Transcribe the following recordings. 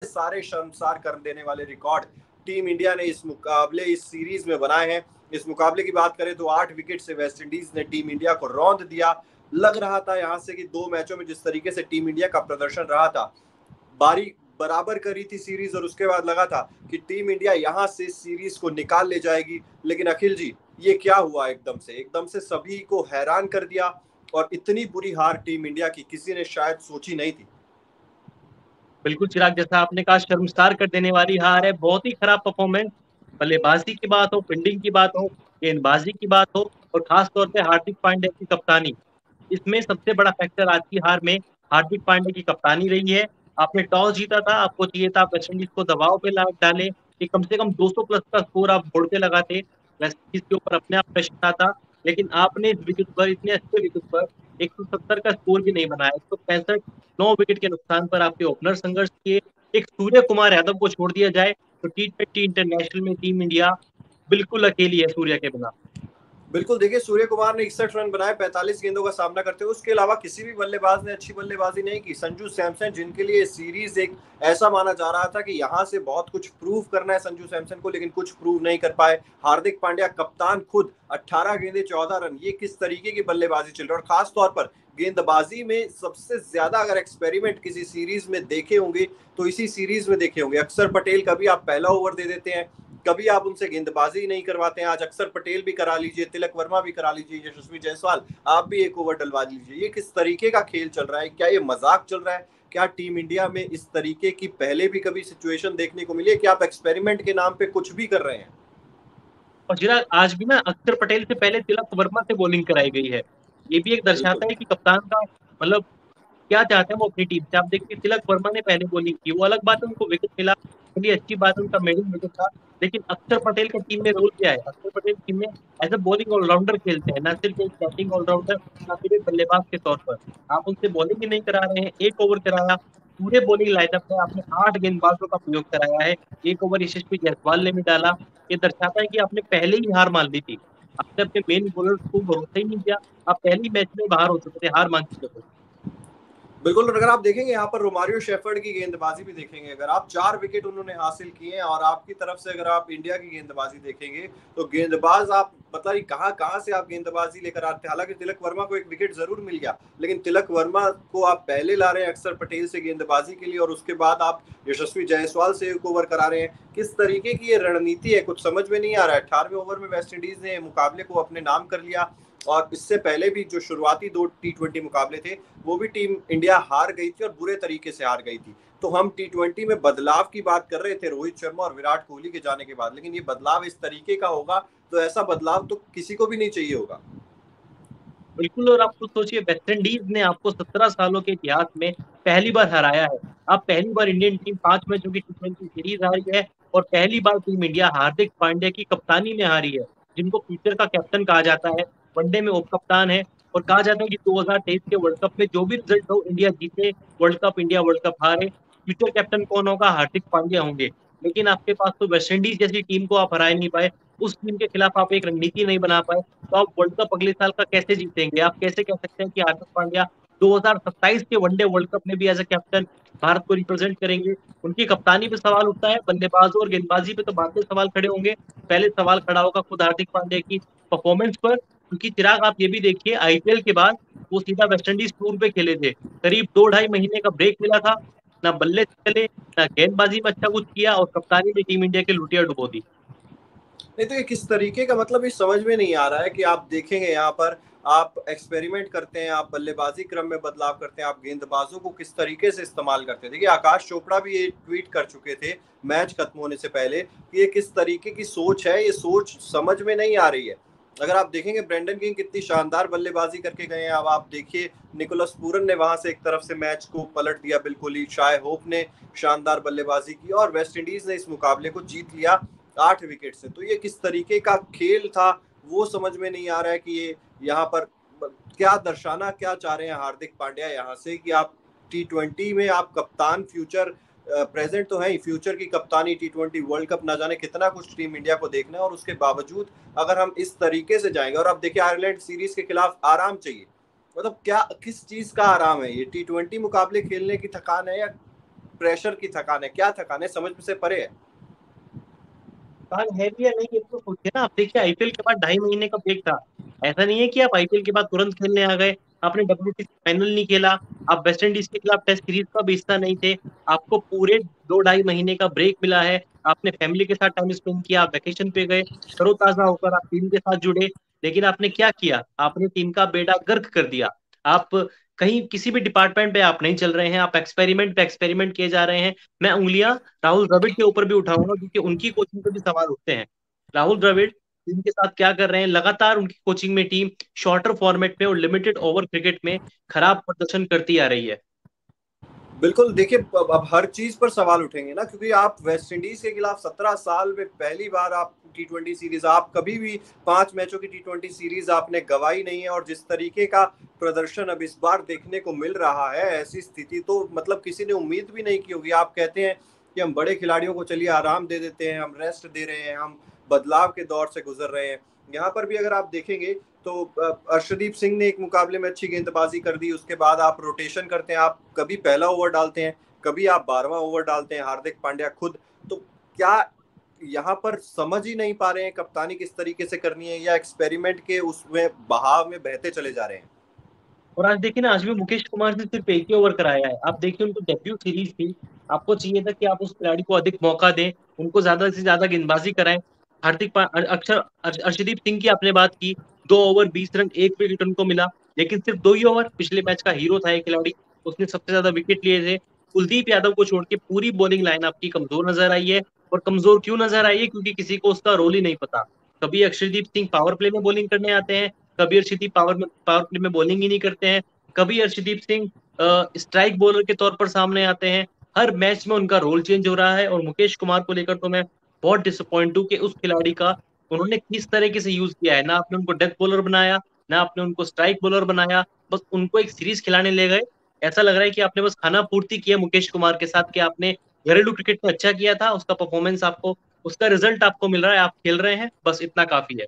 सारे शर्मसार कर देने वाले रिकॉर्ड टीम इंडिया ने इस सीरीज में बनाए हैं। इस मुकाबले की बात करें तो 8 विकेट से वेस्टइंडीज ने टीम इंडिया को रौंद दिया। लग रहा था यहां से कि 2 मैचों में जिस तरीके से टीम इंडिया का प्रदर्शन रहा था, बारी बराबर करी थी सीरीज, और उसके बाद लगा था कि टीम इंडिया यहां से सीरीज को निकाल ले जाएगी। लेकिन अखिल जी, ये क्या हुआ? एकदम से सभी को हैरान कर दिया, और इतनी बुरी हार टीम इंडिया की किसी ने शायद सोची नहीं थी। बिल्कुल चिराग, जैसा आपने कहा, शर्मसार कर देने वाली हार है। बहुत ही खराब परफॉर्मेंस, बल्लेबाजी की बात हो, फील्डिंग की बात हो, गेंदबाजी की बात हो, और खास तौर पे हार्दिक पांड्या की कप्तानी, इसमें सबसे बड़ा फैक्टर आज की हार में हार्दिक पांड्या की कप्तानी रही है। आपने टॉस जीता था, आपको चाहिए था वेस्ट इंडीज को दबाव पे ला डाले कि कम से कम 200 प्लस का स्कोर आप बोर्ड पे लगाते, वेस्ट इंडीज के ऊपर अपने आप प्रेशर आता। लेकिन आपने इस विकेट पर, इतने अच्छे विकेट पर 170 का स्कोर भी नहीं बनाया। 165, 9 विकेट के नुकसान पर आपके ओपनर संघर्ष किए। एक सूर्य कुमार यादव को छोड़ दिया जाए तो T20 इंटरनेशनल में टीम इंडिया बिल्कुल अकेली है सूर्य के बिना। बिल्कुल, देखिए सूर्य कुमार ने 61 रन बनाए 45 गेंदों का सामना करते हुए। उसके अलावा किसी भी बल्लेबाज ने अच्छी बल्लेबाजी नहीं की। संजू सैमसन, जिनके लिए सीरीज एक ऐसा माना जा रहा था कि यहां से बहुत कुछ प्रूव करना है संजू सैमसन को, लेकिन कुछ प्रूव नहीं कर पाए। हार्दिक पांड्या कप्तान खुद 18 गेंदे 14 रन, ये किस तरीके की बल्लेबाजी चल रही है। और खास तौर पर गेंदबाजी में सबसे ज्यादा अगर एक्सपेरिमेंट किसी सीरीज में देखे होंगे तो इसी सीरीज में देखे होंगे। अक्षर पटेल कभी आप पहला ओवर दे देते हैं, कभी आप उनसे गेंदबाजी नहीं करवाते हैं। आज अक्षर पटेल भी करा लीजिए, तिलक वर्मा भी करा लीजिए, यशस्वी जायसवाल आप भी एक ओवर डलवा लीजिए। ये किस तरीके का खेल चल रहा है? क्या ये मजाक चल रहा है? क्या टीम इंडिया में इस तरीके की पहले भी कभी सिचुएशन देखने को मिली है कि आप एक्सपेरिमेंट के नाम पे कुछ भी कर रहे हैं? और चिराग, आज भी ना अक्षर पटेल से पहले तिलक वर्मा से बॉलिंग कराई गई है। ये भी एक बिल्कुल। दर्शाता है कि कप्तान का मतलब क्या चाहते हैं वो अपनी टीम से। आप देखिए, तिलक वर्मा ने पहले बॉलिंग की, वो अलग बात है, उनको विकेट मिला, चलिए अच्छी बात है, उनका मेडल विकेट था। लेकिन अक्षर पटेल का टीम में रोल क्या है? अक्षर पटेल टीम में एज ए बॉलिंग ऑलराउंडर खेलते हैं, ना सिर्फ एक बैटिंग ऑलराउंडर, ना फिर एक बल्लेबाज के तौर पर। आप उनसे बॉलिंग ही नहीं करा रहे हैं। एक ओवर कराया, पूरे बॉलिंग लाइनअप में आपने 8 गेंदबाजों का प्रयोग कराया है। एक ओवर यशस्वी जायसवाल ने भी डाला। ये दर्शाता है कि आपने पहले ही हार मान ली थी। आपने अपने मेन बॉलर को भरोसा ही नहीं किया। आप पहली मैच में बाहर हो चुके थे, हार मान चुके थे। बिल्कुल, और अगर आप देखेंगे यहाँ पर रोमारियो शेफर्ड की गेंदबाजी भी देखेंगे, अगर आप 4 विकेट उन्होंने हासिल किए हैं, और आपकी तरफ से अगर आप इंडिया की गेंदबाजी देखेंगे तो गेंदबाज आप पता नहीं कहाँ कहाँ से आप गेंदबाजी लेकर आते हैं। हालांकि तिलक वर्मा को एक विकेट जरूर मिल गया, लेकिन तिलक वर्मा को आप पहले ला रहे हैं अक्षर पटेल से गेंदबाजी के लिए, और उसके बाद आप यशस्वी जायसवाल से एक ओवर करा रहे हैं। किस तरीके की ये रणनीति है, कुछ समझ में नहीं आ रहा है। 18वें ओवर में वेस्ट इंडीज ने मुकाबले को अपने नाम कर लिया, और इससे पहले भी जो शुरुआती 2 T20 मुकाबले थे वो भी टीम इंडिया हार गई थी, और बुरे तरीके से हार गई थी। तो हम T20 में बदलाव की बात कर रहे थे रोहित शर्मा और विराट कोहली के जाने के बाद, लेकिन ये बदलाव इस तरीके का होगा तो ऐसा बदलाव तो किसी को भी नहीं चाहिए होगा। बिल्कुल, और आप खुद सोचिए, वेस्ट इंडीज ने आपको 17 सालों के इतिहास में पहली बार हराया है। आप पहली बार इंडियन टीम 5 मैचों की T20 सीरीज हारी है, और पहली बार टीम इंडिया हार्दिक पांड्या की कप्तानी में हारी है, जिनको फ्यूचर का कैप्टन कहा जाता है। वनडे में उप कप्तान है, और कहा जाता है कि 2023 के वर्ल्ड कप में जो भी रिजल्ट हो, इंडिया जीते world cup, India world cup हारे, फ्यूचर कैप्टन कौन होगा? हार्दिक पांड्या होंगे। लेकिन आपके पास तो वेस्ट इंडीज जैसी टीम को आप हरा नहीं पाए, उस टीम के खिलाफ आप एक रणनीति नहीं बना पाए, तो आप वर्ल्ड कप अगले साल का कैसे जीतेंगे? आप कैसे कह सकते हैं कि हार्दिक पांड्या 2027 के वनडे वर्ल्ड कप में भी एज ए कैप्टन भारत को रिप्रेजेंट करेंगे? उनकी कप्तानी पे सवाल उठता है, बल्लेबाजों और गेंदबाजी पे तो बाद में सवाल खड़े होंगे। पहले सवाल खड़ा होगा खुद हार्दिक पांड्या की परफॉर्मेंस पर, क्योंकि चिराग आप ये भी देखिए, आईपीएल के बाद वो सीधा वेस्टइंडीज टूर पे खेले थे। करीब 2 ढाई महीने का ब्रेक मिला था, ना बल्ले चले, ना गेंदबाजी में अच्छा कुछ किया, और कप्तानी में टीम इंडिया की लुटिया डुबो दी। नहीं तो ये किस तरीके का, मतलब ये समझ में नहीं आ रहा है कि आप देखेंगे यहाँ पर आप एक्सपेरिमेंट करते हैं, आप बल्लेबाजी क्रम में बदलाव करते हैं, आप गेंदबाजों को किस तरीके से इस्तेमाल करते हैं। देखिए आकाश चोपड़ा भी ये ट्वीट कर चुके थे मैच खत्म होने से पहले कि ये किस तरीके की सोच है, ये सोच समझ में नहीं आ रही है। अगर आप देखेंगे ब्रेंडन किंग कितनी शानदार बल्लेबाजी करके गए हैं, अब आप देखिए निकोलस पूरन ने वहां से एक तरफ से मैच को पलट दिया बिल्कुल ही, शाय होप ने शानदार बल्लेबाजी की, और वेस्ट इंडीज ने इस मुकाबले को जीत लिया 8 विकेट से। तो ये किस तरीके का खेल था वो समझ में नहीं आ रहा है कि ये यहाँ पर क्या दर्शाना क्या चाह रहे हैं हार्दिक पांड्या यहाँ से कि आप T20 में आप कप्तान, फ्यूचर प्रेजेंट तो है ही, फ्यूचर की कप्तानी T20 वर्ल्ड कप ना जाने कितना कुछ टीम इंडिया को देखना है, और उसके बावजूद अगर हम इस तरीके से जाएंगे, और अब देखिए आयरलैंड सीरीज के खिलाफ आराम चाहिए, मतलब क्या किस चीज का आराम है? ये T20 मुकाबले खेलने की थकान है, या प्रेशर की थकान है, क्या थकान है, समझ से परे है। थकान है भी या नहीं ये तो सोचिए ना। आप देखिए आईपीएल के बाद 2.5 महीने का ब्रेक था। ऐसा नहीं है कि आप आईपीएल के बाद तुरंत खेलने आ गए। आपने WTC फाइनल नहीं खेला। आप वेस्ट इंडीज के खिलाफ टेस्ट सीरीज का भी हिस्सा नहीं थे। आपको पूरे 2-2.5 महीने का ब्रेक मिला है। आपने फैमिली के साथ टाइम स्पेंड किया, आप वैकेशन पे गए, तरोताजा होकर आप टीम के साथ जुड़े। लेकिन आपने क्या किया, आपने टीम का बेड़ा गर्क कर दिया। आप कहीं किसी भी डिपार्टमेंट पे आप नहीं चल रहे हैं, आप एक्सपेरिमेंट पे एक्सपेरिमेंट किए जा रहे हैं। मैं उंगलियां राहुल द्रविड़ के ऊपर भी उठाऊंगा, क्योंकि उनकी कोचिंग पे भी सवाल उठते हैं। राहुल द्रविड़ टीम के साथ क्या कर रहे हैं, लगातार उनकी कोचिंग में टीम शॉर्टर फॉर्मेट में और लिमिटेड ओवर क्रिकेट में खराब प्रदर्शन करती आ रही है। बिल्कुल देखिए, अब हर चीज पर सवाल उठेंगे ना, क्योंकि आप वेस्ट इंडीज के खिलाफ 17 साल में पहली बार आप T20 सीरीज, आप कभी भी 5 मैचों की T20 सीरीज आपने गवाई नहीं है, और जिस तरीके का प्रदर्शन अब इस बार देखने को मिल रहा है, ऐसी स्थिति तो मतलब किसी ने उम्मीद भी नहीं की होगी। आप कहते हैं कि हम बड़े खिलाड़ियों को चलिए आराम दे देते हैं, हम रेस्ट दे रहे हैं, हम बदलाव के दौर से गुजर रहे हैं। यहाँ पर भी अगर आप देखेंगे तो अर्शदीप सिंह ने एक मुकाबले में अच्छी गेंदबाजी कर दी, उसके बाद आप रोटेशन करते हैं, आप कभी पहला ओवर डालते हैं, कभी आप 12वां ओवर डालते हैं, हार्दिक पांड्या खुद। तो क्या यहाँ पर समझ ही नहीं पा रहे हैं कप्तानी किस तरीके से करनी है, या एक्सपेरिमेंट के उसमें बहाव में बहते चले जा रहे हैं? और आज देखिए ना, आज भी मुकेश कुमार ने सिर्फ एक ही ओवर कराया है। आप देखिए उनको डेब्यू सीरीज थी। आपको चाहिए था कि आप उस खिलाड़ी को अधिक मौका दें, उनको ज्यादा से ज्यादा गेंदबाजी कराएं। अर्शदीप सिंह की आपने बात की, 2 ओवर 20 रन, 1 विकेट उनको मिला। लेकिन सिर्फ 2 ही ओवर, पिछले मैच का हीरो था ये खिलाड़ी, उसने सबसे ज्यादा विकेट लिए थे। कुलदीप यादव को छोड़ के पूरी बॉलिंग लाइन आपकी कमजोर नजर आई है। और कमजोर क्यों नजर आई है, क्योंकि किसी को उसका रोल ही नहीं पता। कभी अर्शदीप सिंह पावर प्ले में बॉलिंग करने आते हैं, कभी अर्शदीप पावर प्ले में बॉलिंग ही नहीं करते हैं। कभी अर्शदीप सिंह स्ट्राइक बॉलर के तौर पर सामने आते हैं। हर मैच में उनका रोल चेंज हो रहा है। और मुकेश कुमार को लेकर तो मैं बहुत डिसअपॉइंट हूँ कि उस खिलाड़ी का उन्होंने किस तरीके से यूज किया है। ना आपने उनको डेथ बॉलर बनाया, ना आपने उनको स्ट्राइक बॉलर बनाया, बस उनको एक सीरीज खिलाने ले गए। ऐसा लग रहा है कि आपने बस खाना पूर्ति किया मुकेश कुमार के साथ, कि आपने घरेलू क्रिकेट में अच्छा किया था, उसका परफॉर्मेंस आपको, उसका रिजल्ट आपको मिल रहा है, आप खेल रहे हैं, बस इतना काफी है।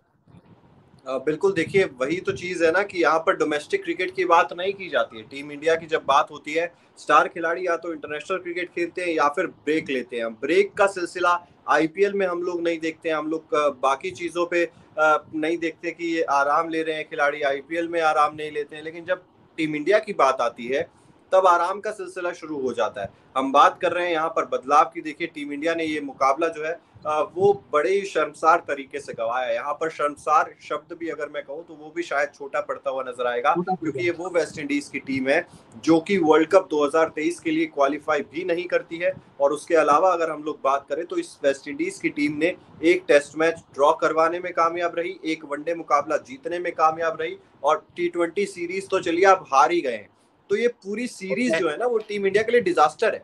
बिल्कुल देखिए, वही तो चीज है ना कि यहाँ पर डोमेस्टिक क्रिकेट की बात नहीं की जाती है। टीम इंडिया की जब बात होती है, स्टार खिलाड़ी या तो इंटरनेशनल क्रिकेट खेलते हैं या फिर ब्रेक लेते हैं। ब्रेक का सिलसिला आईपीएल में हम लोग नहीं देखते हैं, हम लोग बाकी चीजों पे नहीं देखते कि ये आराम ले रहे हैं खिलाड़ी, आईपीएल में आराम नहीं लेते हैं। लेकिन जब टीम इंडिया की बात आती है तब आराम का सिलसिला शुरू हो जाता है। हम बात कर रहे हैं यहाँ पर बदलाव की। देखिए टीम इंडिया ने ये मुकाबला जो है वो बड़े ही शर्मसार तरीके से गंवाया है। यहाँ पर शर्मसार शब्द भी अगर मैं कहूँ तो वो भी शायद छोटा पड़ता हुआ नजर आएगा, क्योंकि ये वो वेस्ट इंडीज की टीम है जो कि वर्ल्ड कप 2023 के लिए क्वालिफाई भी नहीं करती है। और उसके अलावा अगर हम लोग बात करें तो इस वेस्ट इंडीज की टीम ने एक टेस्ट मैच ड्रॉ करवाने में कामयाब रही, एक वनडे मुकाबला जीतने में कामयाब रही, और T20 सीरीज तो चलिए आप हार ही गए हैं। तो ये पूरी सीरीज जो है ना वो टीम इंडिया के लिए डिजास्टर है।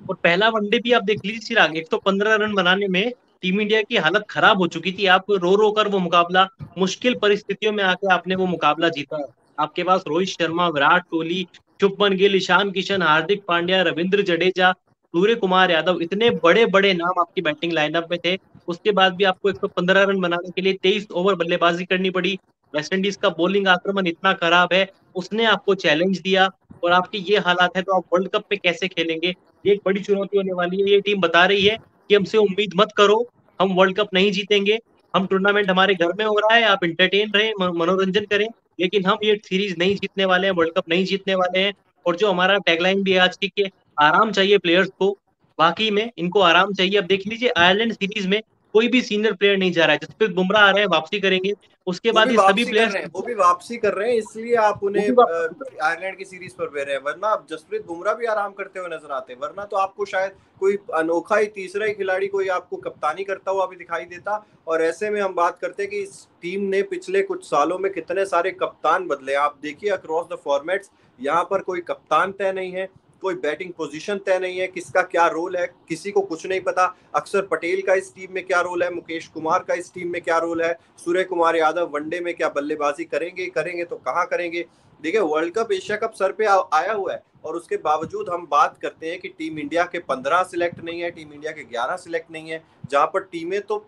और पहला वनडे भी आप देख लीजिए चिराग, 115 रन बनाने में टीम इंडिया की हालत खराब हो चुकी थी। आप रो रो कर वो मुकाबला, मुश्किल परिस्थितियों में आके आपने वो मुकाबला जीता है। आपके पास रोहित शर्मा, विराट कोहली, शुभमन गिल, ईशान किशन, हार्दिक पांड्या, रविंद्र जडेजा, सूर्य कुमार यादव, इतने बड़े बड़े नाम आपकी बैटिंग लाइनअप में थे। उसके बाद भी आपको 115 रन बनाने के लिए 23 ओवर बल्लेबाजी करनी पड़ी। वेस्ट इंडीज का बॉलिंग आक्रमण इतना खराब है, उसने आपको चैलेंज दिया। और आपके ये हालात है तो आप वर्ल्ड कप पे कैसे खेलेंगे? ये एक बड़ी चुनौती होने वाली है। ये टीम बता रही है कि हमसे उम्मीद मत करो, हम वर्ल्ड कप नहीं जीतेंगे। हम टूर्नामेंट हमारे घर में हो रहा है, आप इंटरटेन रहे, मनोरंजन करें, लेकिन हम ये सीरीज नहीं जीतने वाले हैं, वर्ल्ड कप नहीं जीतने वाले हैं। और जो हमारा टैगलाइन भी है आज की, कि आराम चाहिए प्लेयर्स को, वाकई में इनको आराम चाहिए। अब देख लीजिए आयरलैंड सीरीज में कोई भी सीनियर प्लेयर नहीं जा रहा है। जसप्रीत बुमराह आ रहे हैं, वापसी करेंगे, उसके वो बाद भी ये सभी वापसी कर प्लेयर्स रहे हैं, वो भी वापसी कर रहे हैं, इसलिए आप वो उन्हें भी वापसी कर रहे आयरलैंड की सीरीज पर भेज रहे हैं। वरना आप जसप्रीत बुमराह भी आराम करते हुए नजर आते हैं, वरना तो आपको शायद कोई अनोखा ही तीसरा ही खिलाड़ी कोई आपको कप्तानी करता हुआ भी दिखाई देता। और ऐसे में हम बात करते हैं कि इस टीम ने पिछले कुछ सालों में कितने सारे कप्तान बदले। आप देखिए अक्रॉस द फॉर्मेट्स, यहाँ पर कोई कप्तान तय नहीं है, कोई बैटिंग पोजीशन तय नहीं है, किसका क्या रोल है किसी को कुछ नहीं पता। अक्षर पटेल का इस टीम में क्या रोल है, मुकेश कुमार का इस टीम में क्या रोल है, सूर्य कुमार यादव वनडे में क्या बल्लेबाजी करेंगे, करेंगे तो कहाँ करेंगे। देखिए world cup Asia cup sir पे आया हुआ है, और उसके बावजूद हम बात करते हैं कि टीम इंडिया के 15 सिलेक्ट नहीं है, टीम इंडिया के 11 सिलेक्ट नहीं है, जहां पर टीमें तो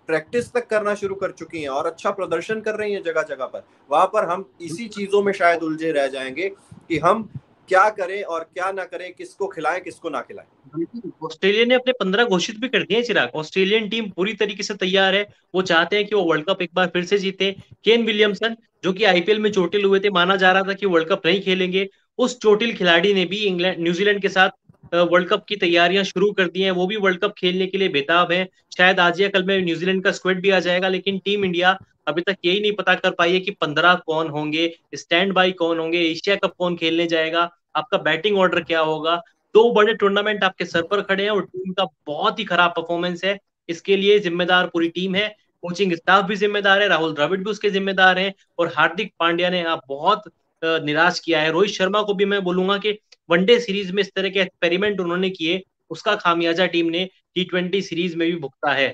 प्रैक्टिस तक करना शुरू कर चुकी हैं और अच्छा प्रदर्शन कर रही हैं जगह जगह पर। वहां पर हम इसी चीजों में शायद उलझे रह जाएंगे कि हम क्या करें और क्या ना करें, किसको खिलाएं किसको ना खिलाएं? बिल्कुल, ऑस्ट्रेलिया ने अपने 15 घोषित भी कर दिए हैं चिराग। ऑस्ट्रेलियन टीम पूरी तरीके से तैयार है। वो चाहते हैं कि वो वर्ल्ड कप एक बार फिर से जीते। केन विलियमसन, जो कि आईपीएल में चोटिल हुए थे, माना जा रहा था कि वर्ल्ड कप नहीं खेलेंगे, उस चोटिल खिलाड़ी ने भी इंग्लैंड न्यूजीलैंड के साथ वर्ल्ड कप की तैयारियां शुरू कर दी हैं। वो भी वर्ल्ड कप खेलने के लिए बेताब है। शायद आज या कल में न्यूजीलैंड का स्क्वाड भी आ जाएगा, लेकिन टीम इंडिया अभी तक यही नहीं पता कर पाई है कि 15 कौन होंगे, स्टैंड बाई कौन होंगे, एशिया कप कौन खेलने जाएगा, आपका बैटिंग ऑर्डर क्या होगा। दो बड़े टूर्नामेंट आपके सर पर खड़े हैं और टीम का बहुत ही खराब परफॉर्मेंस है। इसके लिए जिम्मेदार पूरी टीम है, कोचिंग स्टाफ भी जिम्मेदार है, राहुल द्रविड़ भी उसके जिम्मेदार हैं, और हार्दिक पांड्या ने आप बहुत निराश किया है। रोहित शर्मा को भी मैं बोलूंगा कि वनडे सीरीज में इस तरह के एक्सपेरिमेंट उन्होंने किए, उसका खामियाजा टीम ने T20 सीरीज में भी भुगता है।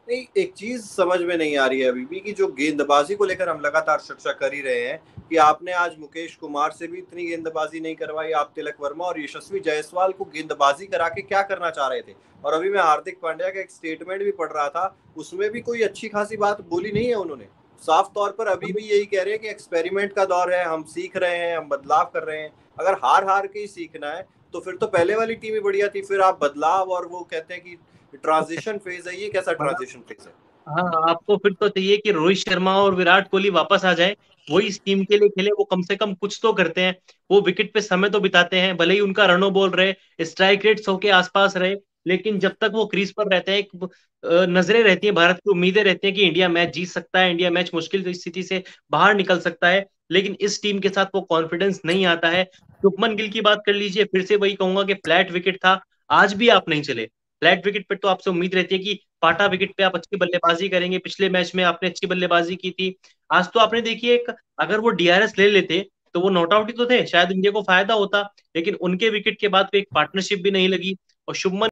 नहीं, एक चीज समझ में नहीं आ रही है अभी भी कि जो गेंदबाजी को लेकर हम लगातार चर्चा कर ही रहे हैं कि आपने आज मुकेश कुमार से भी इतनी गेंदबाजी नहीं करवाई, आप तिलक वर्मा और यशस्वी जायसवाल को गेंदबाजी करा के क्या करना चाह रहे थे? और अभी मैं हार्दिक पांड्या का एक स्टेटमेंट भी पढ़ रहा था, उसमें भी कोई अच्छी खासी बात बोली नहीं है उन्होंने। साफ तौर पर अभी भी यही कह रहे हैं कि एक्सपेरिमेंट का दौर है, हम सीख रहे हैं, हम बदलाव कर रहे हैं। अगर हार हार के ही सीखना है तो फिर तो पहले वाली टीम ही बढ़िया थी, फिर आप बदलाव और वो कहते हैं कि ट्रांजिशन फेज है। ये कैसा ट्रांजिशन फेज है? हाँ, आपको फिर तो चाहिए कि रोहित शर्मा और विराट कोहली वापस आ जाए, वही इस टीम के लिए खेले। वो कम से कम कुछ तो करते हैं, वो विकेट पे समय तो बिताते हैं, भले ही उनका रनो बॉल रहे, स्ट्राइक रेट 100 के आसपास रहे, लेकिन जब तक वो क्रीज पर रहते हैं, एक नजरें रहती हैं, भारत की उम्मीदें रहती हैं कि इंडिया मैच जीत सकता है, इंडिया मैच मुश्किल स्थिति से बाहर निकल सकता है। लेकिन इस टीम के साथ वो कॉन्फिडेंस नहीं आता है। शुभमन गिल की बात कर लीजिए, फिर से वही कहूंगा कि फ्लैट विकेट था, आज भी आप नहीं चले। फ्लैट विकेट पे तो आपसे उम्मीद रहती है कि पाटा विकेट पे आप अच्छी बल्लेबाजी करेंगे। पिछले मैच में आपने अच्छी बल्लेबाजी की थी। आज तो आपने देखिए, एक अगर वो डीआरएस ले लेते तो वो नॉट आउट ही तो थे, शायद इंडिया को फायदा होता, लेकिन उनके विकेट के बाद कोई एक पार्टनरशिप भी नहीं लगी। और शुभमन